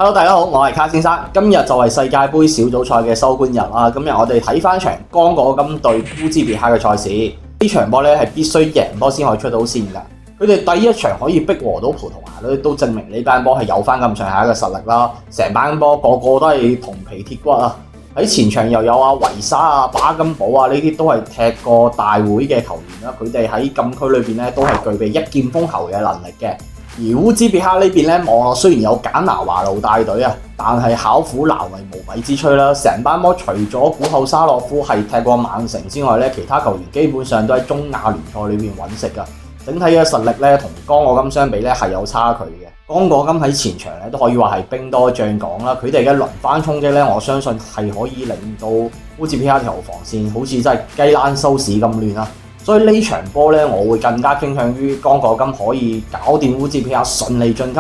Hello，大家好，我係卡先生。今日就係世界盃小組賽嘅收官日啦。今日我哋睇翻場剛果金對烏茲別克嘅賽事，呢場波咧係必須贏波先可以出到線㗎。佢哋第一場可以逼和到葡萄牙咧，都證明呢班波係有翻咁上下嘅實力啦。成班波個個都係銅皮鐵骨啊！喺前場又有維沙啊、巴金寶啊，呢啲都係踢過大會嘅球員啦。佢哋喺禁區裏邊咧都係具備一劍封喉嘅能力嘅。而烏茲別克呢邊咧，網絡雖然有簡拿華路帶隊啊，但係巧婦難為無米之炊啦。成班波除咗古後沙洛夫係踢過曼城之外咧，其他球員基本上都喺中亞聯賽裏邊揾食噶。整體嘅實力咧，同剛果金相比咧係有差距嘅。剛果金喺前場咧都可以話係兵多將廣啦，佢哋嘅輪番衝擊咧，我相信係可以令到烏茲別克條防線好似真係雞欄收市咁亂啦。所以呢場波咧，我會更加傾向於剛果金可以搞掂烏茲別克順利晉級。